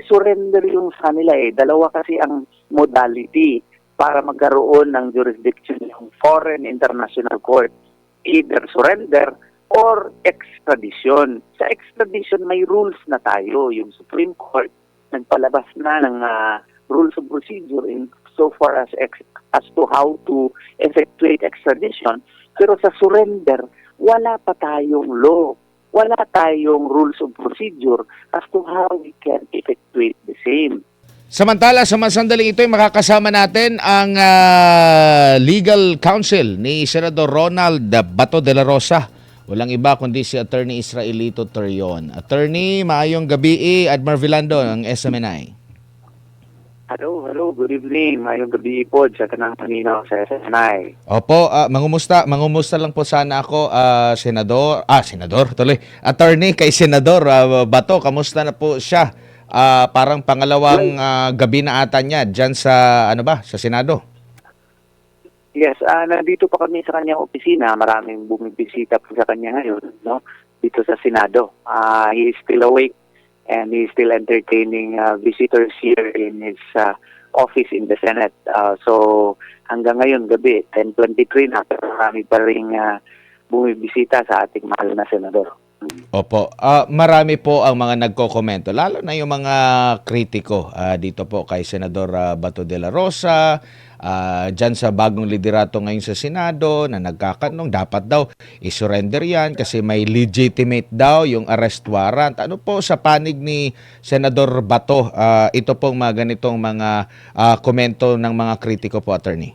surrender yung sa kanila eh. Dalawa kasi ang modality para magkaroon ng jurisdiction ng foreign international court. Either surrender or extradition. Sa extradition, may rules na tayo. Yung Supreme Court, nagpalabas na ng rules of procedure in so far as to how to effectuate extradition. Pero sa surrender, wala pa tayong law. Wala tayong rules of procedure as to how we can effectuate the same. Samantala, sa masandaling ito ay makakasama natin ang legal counsel ni Senador Ronald Bato de la Rosa. Walang iba kundi si Attorney Israelito Terion. Attorney, maayong gabi, Admar Vilando ng SMNI. Hello, good evening. Maayong gabi po sa tanang paninaw sa SMNI. Opo, mangumusta lang po sana ako, Senador, tuloy. Attorney kay Senador Bato, kamusta na po siya? Parang pangalawang gabi na ata niya dyan sa, sa Senado. Yes, nandito pa kami sa kanyang opisina. Maraming bumibisita po sa kanya ngayon, no? Dito sa Senado. He is still awake and he is still entertaining visitors here in his office in the Senate. So, hanggang ngayon gabi, 10:23 na, pero marami pa rin bumibisita sa ating mahal na senador. Opo, marami po ang mga nagko-komento, lalo na yung mga kritiko dito po kay Senador Bato de la Rosa, dyan sa bagong liderato ngayon sa Senado na nagkakanong dapat daw isurrender yan kasi may legitimate daw yung arrest warrant. Ano po sa panig ni Senador Bato, ito pong mga ganitong mga komento ng mga kritiko po, Attorney?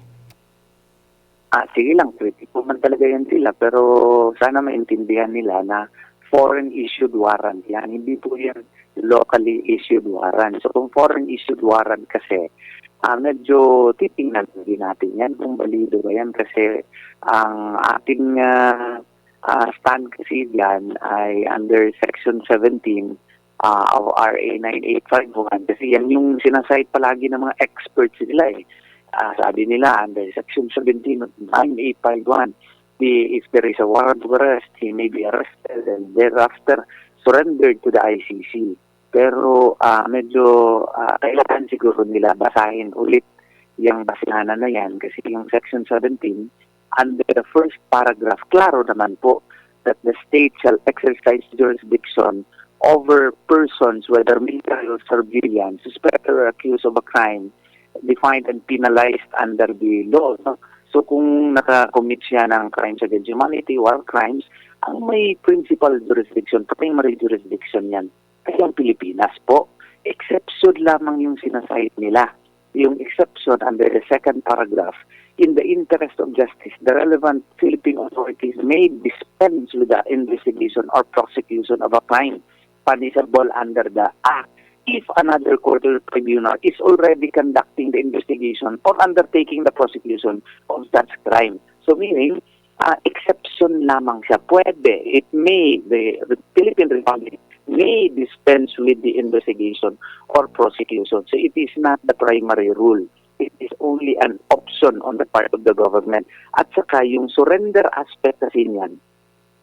Sige lang, kritiko man talaga yan sila, pero sana maintindihan nila na foreign issued warrant yan. Hindi po yan locally issued warrant. So kung foreign issued warrant kasi, medyo titingnan din natin yan kung valido ba yan kasi ang ating stand kasi yan ay under Section 17 of RA 9851 kasi yan yung sinasite palagi ng mga experts nila eh. Sabi nila under Section 17 of 9851, if there is a warrant of arrest, he may be arrested and thereafter surrendered to the ICC. Pero medyo kailangan siguro nila basahin ulit yung basihanan na yan kasi yung Section 17, under the first paragraph, klaro naman po that the state shall exercise jurisdiction over persons, whether military or civilian, suspected or accused of a crime, defined and penalized under the law. No? So kung nakakommit siya ng crimes against humanity, war crimes, ang may principal jurisdiction, primary jurisdiction yan. Kasi ang Pilipinas po, exception lamang yung sinasite nila. Yung exception under the second paragraph, in the interest of justice, the relevant Philippine authorities may dispense with the investigation or prosecution of a crime punishable under the Act if another court or tribunal is already conducting the investigation or undertaking the prosecution of such crime. So meaning, exception lamang siya. Pwede, it may, the Philippine Republic may dispense with the investigation or prosecution. So it is not the primary rule. It is only an option on the part of the government. At saka yung surrender aspect kasi niyan,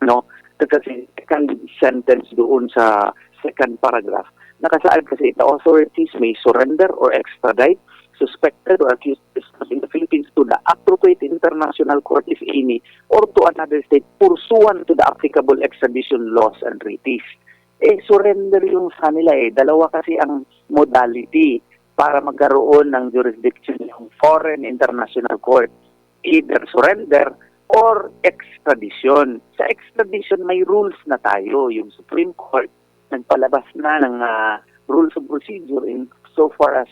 no? Kasi second sentence doon sa second paragraph, nakasaad kasi the authorities may surrender or extradite suspected or accused persons in the Philippines to the appropriate international court, if any, or to another state pursuant to the applicable extradition laws and treaties. Surrender yung sa kanila eh. Dalawa kasi ang modality para magkaroon ng jurisdiction ng foreign international court. Either surrender or extradition. Sa extradition, may rules na tayo. Yung Supreme Court, nagpalabas na ng rules of procedure in so far as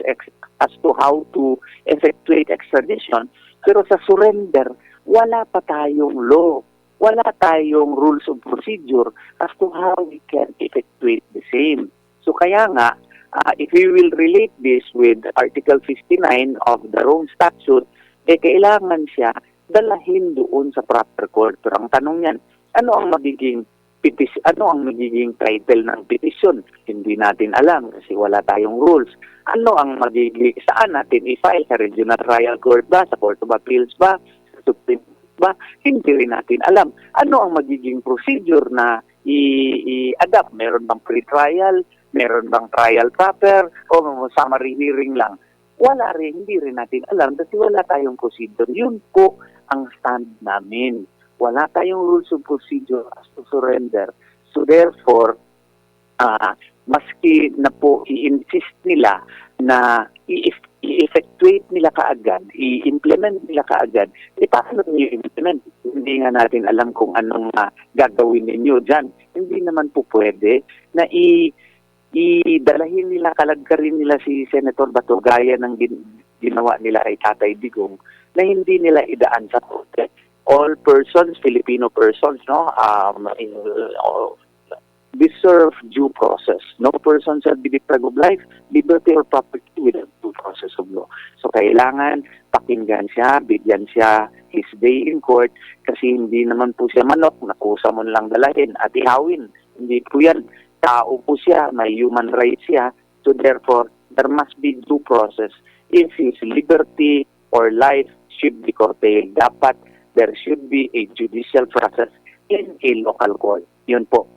to how to effectuate extradition. Pero sa surrender, wala pa tayong law. Wala tayong rules of procedure as to how we can effectuate the same. So kaya nga, if we will relate this with Article 59 of the Rome Statute, kailangan siya dalahin doon sa proper court. Pero ang tanong yan, ano ang magiging title ng petition? Hindi natin alam kasi wala tayong rules. Ano ang saan natin i-file? Sa Regional Trial Court ba? Sa Court of Appeals ba? Sa Supreme Court ba? Hindi rin natin alam. Ano ang magiging procedure na i-adapt? Meron bang pre-trial Meron bang trial proper o summary hearing lang? Wala rin, hindi rin natin alam kasi wala tayong procedure. Yun po ang stand namin. Wala tayong rules of procedure as to surrender. So therefore, maski na po i-insist nila na i-effectuate nila kaagad, i-implement nila kaagad, paano niyo i-implement? Hindi nga natin alam kung anong gagawin ninyo dyan. Hindi naman po pwede na idalahin nila, kalagkarin nila si Senator Bato gaya ng ginawa nila kay Tatay Digong na hindi nila idaan sa korte. All persons, Filipino persons, no, deserve due process. No person shall be deprived of life, liberty, or property without due process of law. So kailangan pakinggan siya, bigyan siya his day in court kasi hindi naman po siya manok, nakusa mo lang dalahin at ihawin. Hindi po yan. Tao po siya, may human rights siya. So therefore, there must be due process. If his liberty or life should be curtailed, dapat there should be a judicial process in a local court. Yun po.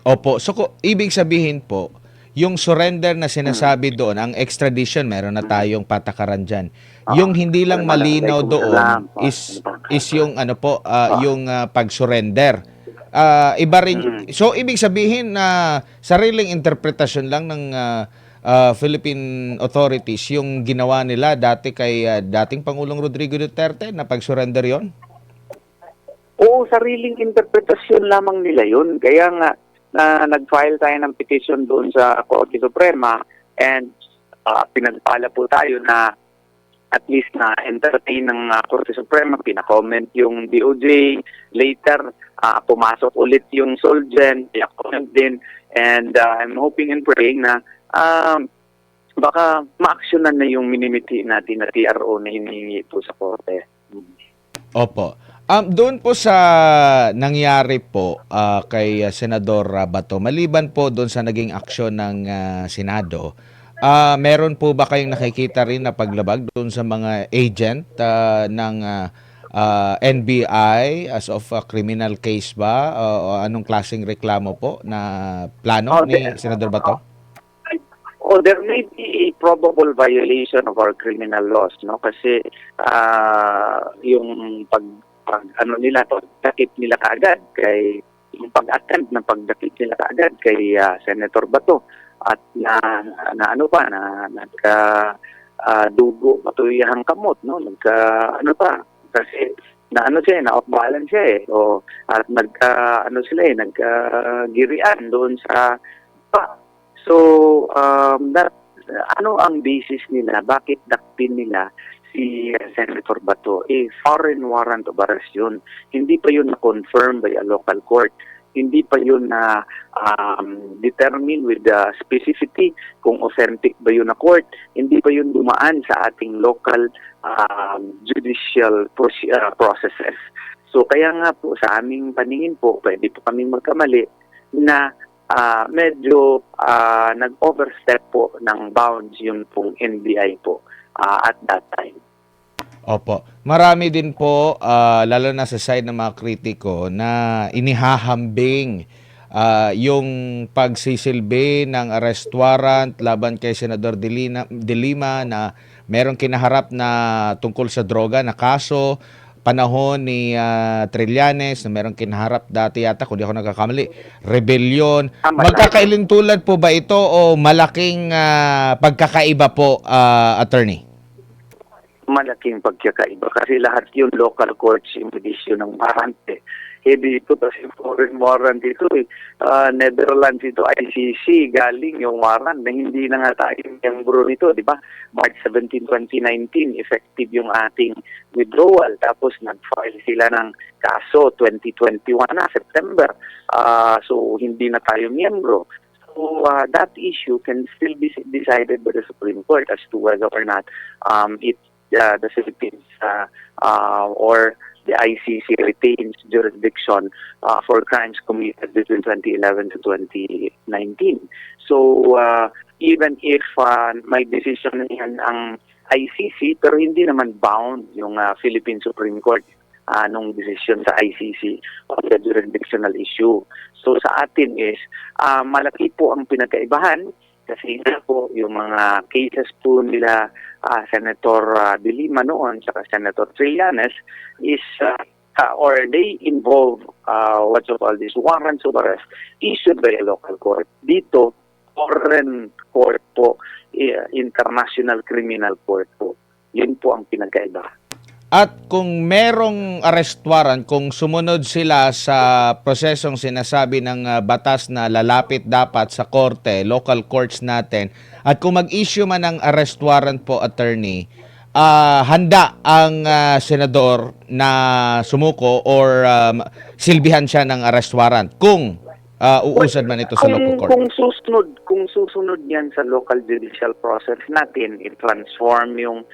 Opo. So, ibig sabihin po, yung surrender na sinasabi doon, ang extradition, meron na tayong patakaran dyan. Yung hindi lang malinaw doon is yung ano po, yung pag-surrender. Iba rin. So, ibig sabihin na sariling interpretasyon lang ng Philippine authorities yung ginawa nila dati kay dating Pangulong Rodrigo Duterte na pag-surrender yon? Oo, sariling interpretasyon lamang nila yun. Kaya nga, nag-file tayo ng petition doon sa Korte Suprema and pinagpala po tayo na at least na entertain ng Korte Suprema, pina-comment yung DOJ, later pumasok ulit yung Solgen, pina-comment din, and I'm hoping and praying na baka ma-actionan na yung minimiti natin na TRO na hinihingi po sa Korte. Opo. Doon po sa nangyari po kay Senador Bato, maliban po doon sa naging aksyon ng Senado, meron po ba kayong nakikita rin na paglabag doon sa mga agent ng NBI as of criminal case ba? O anong klaseng reklamo po na plano ni Senador Bato? There may be a probable violation of our criminal laws, no? Kasi yung pagdakip nila kaagad kay yung pag-attempt ng pagdakip nila kaagad kay Senator Bato at nagka dugo patuyahang kamot, no? Kasi off balance siya eh. At nagkagirian doon sa So, ano ang basis nila? Bakit dakpin nila si Senator Bato? Foreign warrant of arrest yun. Hindi pa yun na-confirm by a local court. Hindi pa yun na determine with the specificity kung authentic ba yun na court. Hindi pa yun dumaan sa ating local judicial processes. So, kaya nga po sa aming paningin po, pwede po kaming magkamali na medyo nag-overstep po ng bounds yung pong NBI po at that time. Opo. Marami din po, lalo na sa side ng mga kritiko, na inihahambing yung pagsisilbi ng arrest warrant laban kay Senador De Lima na merong kinaharap na tungkol sa droga na kaso, panahon ni Trillanes na merong kinaharap dati yata, kung di ako nagkakamali, rebellion. Magkakailintulad po ba ito o malaking pagkakaiba po, attorney? Malaking pagkakaiba kasi lahat yung local courts yung issue ng warrant eh. Dito kasi foreign warrant ito eh. Netherlands ito, ICC, galing yung warrant na hindi na nga tayo miyembro nito, di ba? March 17, 2019, effective yung ating withdrawal. Tapos nag-file sila ng kaso 2021 na, September. So hindi na tayo miyembro. So that issue can still be decided by the Supreme Court as to whether or not the Philippines or the ICC retains jurisdiction for crimes committed between 2011 to 2019. So, even if may decision yan ang ICC, pero hindi naman bound yung Philippine Supreme Court nung desisyon sa ICC on the jurisdictional issue. So sa atin is, malaki po ang pinagkaibahan kasi nga po yung mga cases po nila Senator De Lima noon saka Senator Trillanes is or they involve what you call this warrants of arrest issued by a local court. Dito, foreign court po, international criminal court po. Yun po ang pinagkaiba. At kung merong arrest warrant, kung sumunod sila sa prosesong sinasabi ng batas na lalapit dapat sa korte, local courts natin, at kung mag-issue man ng arrest warrant po, attorney, handa ang senador na sumuko or silbihan siya ng arrest warrant kung uusad man ito sa local court. Kung susunod yan sa local judicial process natin, i-transform yung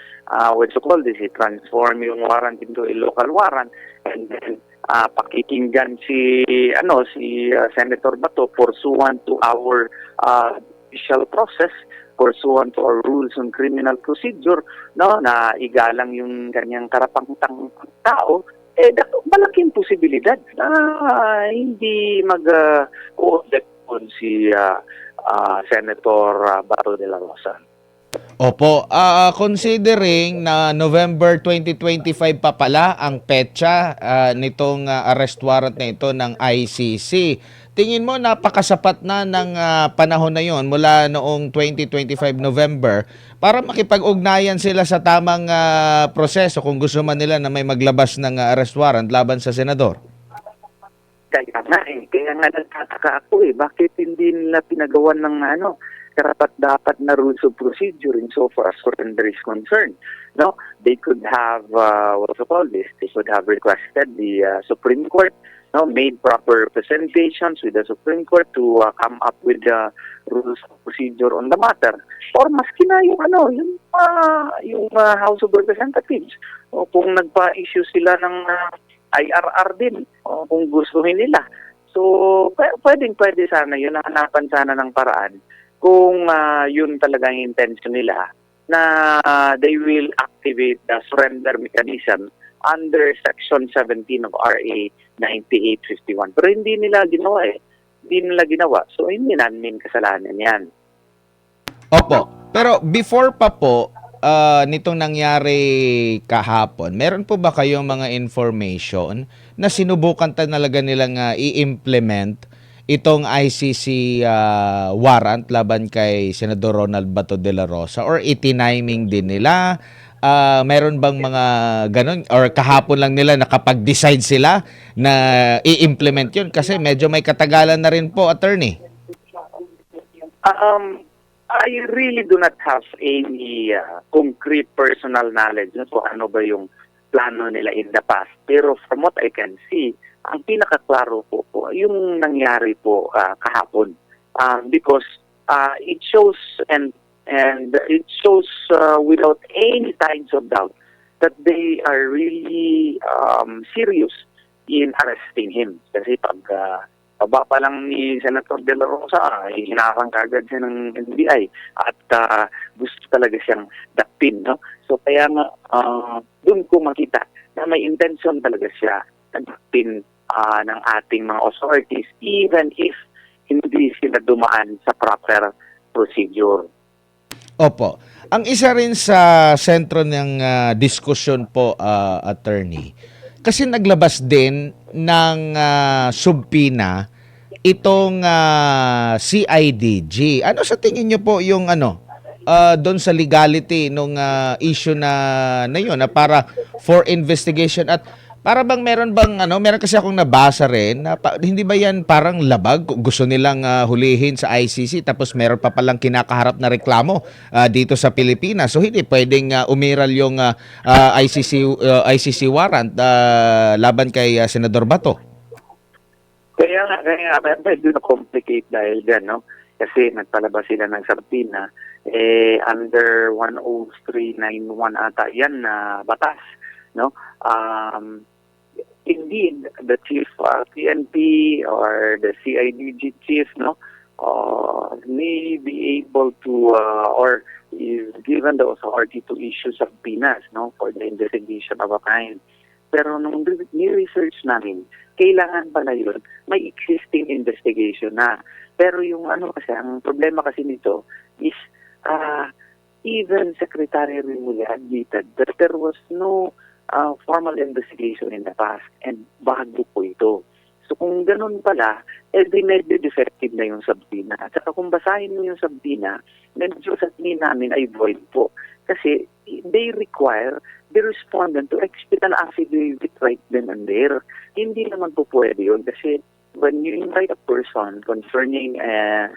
what you call this, i-transform yung warrant into a local warrant, and then pakikinggan si Senator Bato pursuant to our judicial process, pursuant to our rules on criminal procedure, no, na igalang yung kanyang karapatang tao, malaking posibilidad na hindi mag-co-object si Senator Bato de la Rosa. Opo, considering na November 2025 pa pala ang petsa nitong arrest warrant na ito ng ICC, tingin mo napakasapat na ng panahon na yon mula noong 2025 November para makipag-ugnayan sila sa tamang proseso kung gusto man nila na may maglabas ng arrest warrant laban sa senador? Kaya nga nagtataka ako bakit hindi nila pinagawan ng karapat-dapat na rules of procedure in so far as surrender is concerned. No, they could have what you call this? They could have requested the Supreme Court, made proper representations with the Supreme Court to come up with the rules of procedure on the matter. Or maski na yung House of Representatives, o kung nagpa-issue sila ng IRR din, o kung gustuhin nila. So pwede sana yun, hanapan sana ng paraan kung yun talaga ang intention nila na they will activate the surrender mechanism under Section 17 of RA 9851. Pero hindi nila ginawa Hindi nila ginawa. So hindi namin kasalanan yan. Opo. Pero before pa po nitong nangyari kahapon, meron po ba kayong mga information na sinubukan talaga nilang i-implement itong ICC warrant laban kay Senador Ronald Bato de la Rosa, or itiniming din nila? Meron bang mga ganun, or kahapon lang nila nakapag-decide sila na i-implement yun? Kasi medyo may katagalan na rin po, attorney. I really do not have any concrete personal knowledge kung ano ba yung plano nila in the past. Pero from what I can see, ang pinakaklaro po yung nangyari po kahapon, because it shows and it shows without any signs of doubt that they are really serious in arresting him. Kasi pag baba pa lang ni Senator De La Rosa, hinarang kagad siya ng NBI at gusto talaga siyang dakpin, no? So kaya nga doon ko makita na may intention talaga siya na dakpin ng ating mga authorities, even if hindi sila dumaan sa proper procedure. Opo. Ang isa rin sa sentro ng diskusyon po, attorney, kasi naglabas din ng subpina itong CIDG. Ano sa tingin niyo po yung doon sa legality nung issue na yun, na para for investigation? At para bang meron kasi akong nabasa rin na hindi ba yan parang labag? Gusto nilang hulihin sa ICC tapos meron pa palang kinakaharap na reklamo dito sa Pilipinas. So hindi pwedeng umiral yung ICC warrant laban kay Senador Bato. Kaya medyo na-complicate dahil dyan, no? Kasi nagpalabas sila ng subpoena under 10391 ata yan na batas, no? Indeed, the chief PNP or the CIDG chief, no, may be able to or is given the authority to issue subpoenas, no, for the investigation of a crime. pero nung ni-research namin, kailangan pala yun, may existing investigation na. Pero yung ano kasi, ang problema kasi nito is even Secretary Rimulya admitted that there was no formal investigation in the past and bago po ito. So kung ganun pala, di medyo defective na yung subpoena. At saka kung basahin mo yung subpoena, medyo sa tingin namin ay void po. Kasi they require the respondent to execute an affidavit right then and there. Hindi naman po pwede yun kasi when you invite a person concerning an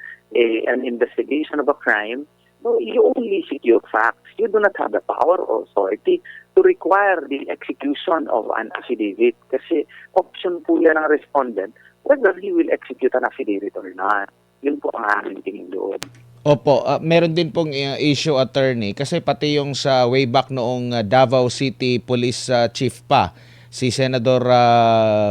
investigation of a crime, no, you only secure facts. You do not have the power or authority to require the execution of an affidavit kasi option po yan ng respondent whether he will execute an affidavit or not. Yun po ang aming tingin doon. Opo, meron din pong issue, attorney, kasi pati yung sa way back noong Davao City Police Chief pa, si Senador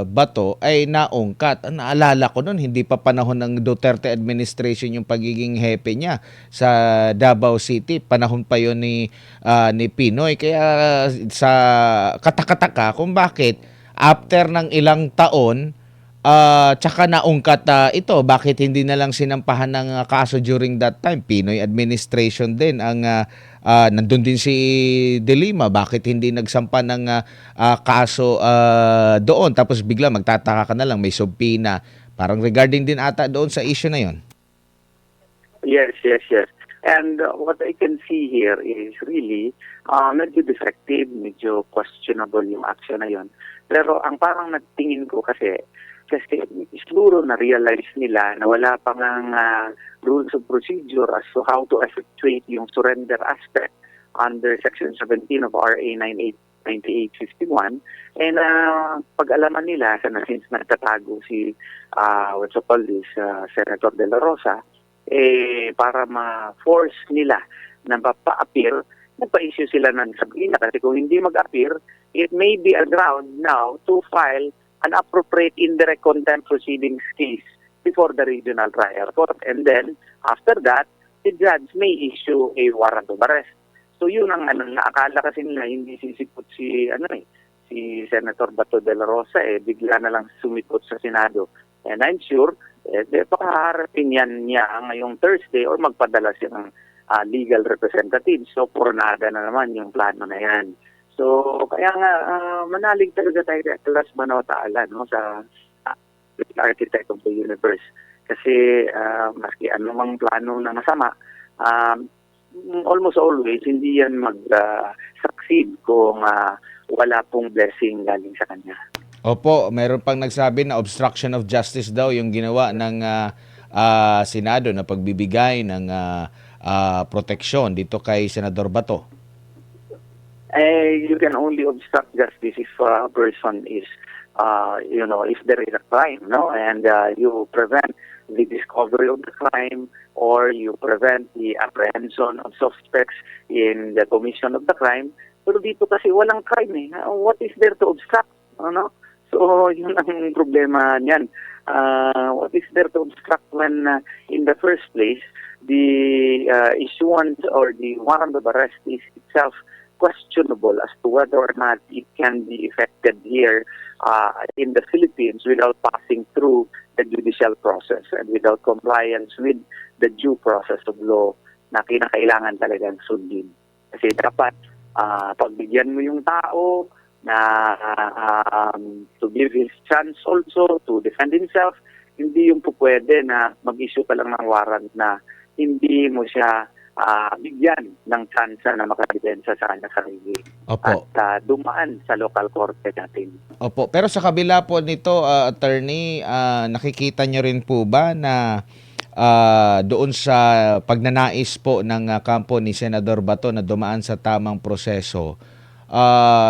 Bato, ay naungkat. Naalala ko noon, hindi pa panahon ng Duterte administration yung pagiging hepe niya sa Davao City. Panahon pa yon ni Pinoy. Kaya sa katakataka kung bakit after ng ilang taon, tsaka naungkat ito, bakit hindi na lang sinampahan ng kaso during that time? Pinoy administration din ang nandun din si De Lima, bakit hindi nagsampa ng kaso doon? Tapos bigla magtataka ka na lang may subpoena. Parang regarding din ata doon sa issue na yon. Yes. And what I can see here is really medyo defective, medyo questionable yung action na yon. Pero ang parang nagtingin ko kasi siguro na-realize nila na wala pang rules of procedure as to how to effectuate yung surrender aspect under Section 17 of RA 9851. And pag-alaman nila, since nagtatago si Senator De La Rosa, para ma-force nila na pa-appear, nagpa-issue sila ng subpoena. Kasi kung hindi mag-appear, it may be a ground now to file an appropriate indirect contempt proceedings case before the regional trial court. And then, after that, the judge may issue a warrant of arrest. So yun ang naakala kasi nila, hindi sisikot si Senator Bato de la Rosa, bigla na lang sumikot sa Senado. And I'm sure, pakaharapin yan niya ngayong Thursday or magpadala siya ng legal representative. So, pornada na naman yung plano na yan. So, kaya nga, manalig talaga tayo kay Atlas Manao Taala, no, sa architect of the universe. Kasi, maski anumang plano na masama, almost always, hindi yan mag-succeed kung wala pong blessing galing sa kanya. Opo, meron pang nagsabi na obstruction of justice daw yung ginawa ng Senado na pagbibigay ng proteksyon dito kay Senador Bato. You can only obstruct justice if a person is, if there is a crime, no? And you prevent the discovery of the crime or you prevent the apprehension of suspects in the commission of the crime. Pero dito kasi walang crime eh. What is there to obstruct? Ano? So, yun ang problema niyan. What is there to obstruct when in the first place, the issuance or the warrant of arrest is itself questionable as to whether or not it can be effected here in the Philippines without passing through the judicial process and without compliance with the due process of law na kinakailangan talagang sundin. Kasi dapat pagbigyan mo yung tao na to give his chance also to defend himself, hindi yung pupwede na mag-issue ka lang ng warrant na hindi mo siya bigyan ng chance na makadepensa sa kanya sarili. Opo. At dumaan sa local court natin. Opo, pero sa kabila po nito, attorney, nakikita nyo rin po ba na doon sa pagnanais po ng kampo ni Senador Bato na dumaan sa tamang proseso,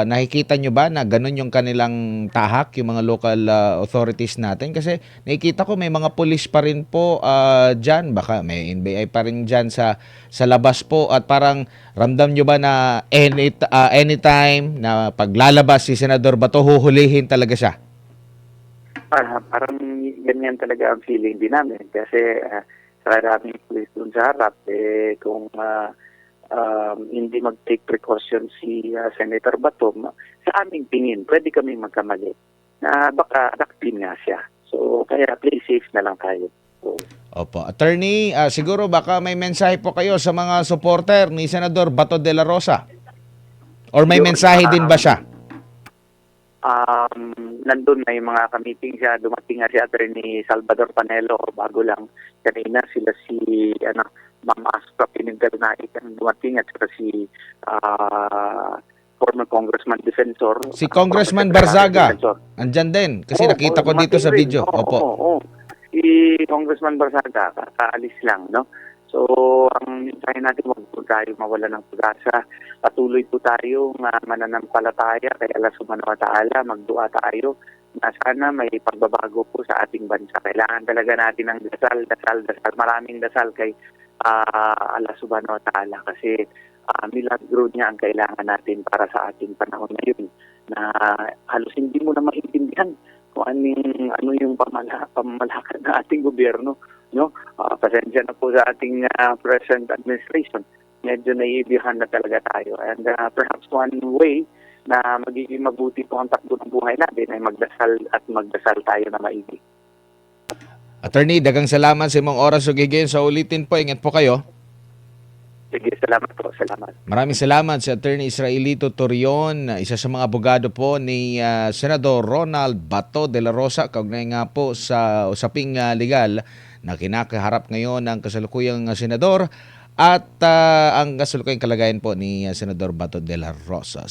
nakikita nyo ba na ganun yung kanilang tahak, yung mga local authorities natin? Kasi nakikita ko may mga pulis pa rin po dyan, baka may NBI pa rin dyan sa labas po, at parang ramdam nyo ba na anytime na paglalabas si Senador Bato, huhulihin talaga siya? Parang ganyan talaga ang feeling din namin kasi sa daming pulis dun sa harap, kung hindi mag-take precaution si Senator Bato, sa aming tingin, pwede kami magkamali na baka nakpin nga siya. So, kaya play safe na lang tayo. So, Opo. Attorney, siguro baka may mensahe po kayo sa mga supporter ni Senador Bato de la Rosa. Or may yun, mensahe din ba siya? Nandun na yung mga ka-meeting siya, dumating nga si Attorney Salvador Panelo bago lang kanina sila si Ma'am Astra Pimentel na itang dumating at saka si former Congressman Defensor. Si Congressman Barzaga, andyan din. Kasi nakita ko dito sa video. Opo. Oo. Si Congressman Barzaga, kakaalis lang, no? So, ang mensahe natin, huwag po tayo mawala ng pag-asa. Patuloy po tayo mananampalataya kay Allah Subhanahu wa Ta'ala, magdua tayo na sana may pagbabago po sa ating bansa. Kailangan talaga natin ng dasal, maraming dasal kay Allah Subhanahu wa Ta'ala kasi milagro niya ang kailangan natin para sa ating panahon ngayon na halos hindi mo na maintindihan kung ano yung pamalakad ng ating gobyerno, no? Pasensya na po sa ating present administration. Medyo naiibihan na talaga tayo. And perhaps one way na magiging mabuti po ang takbo ng buhay natin ay magdasal tayo na maigi. Attorney, dagang salamat sa imong oras ug higayon sa ulitin po. Ingat po kayo. Sige, salamat po. Salamat. Maraming salamat si Attorney Israelito Torion, isa sa mga abogado po ni Senador Ronald Bato de la Rosa, kaugnay nga po sa usaping legal na kinakaharap ngayon ng kasalukuyang senador at ang kasalukuyang kalagayan po ni Senador Bato de la Rosa.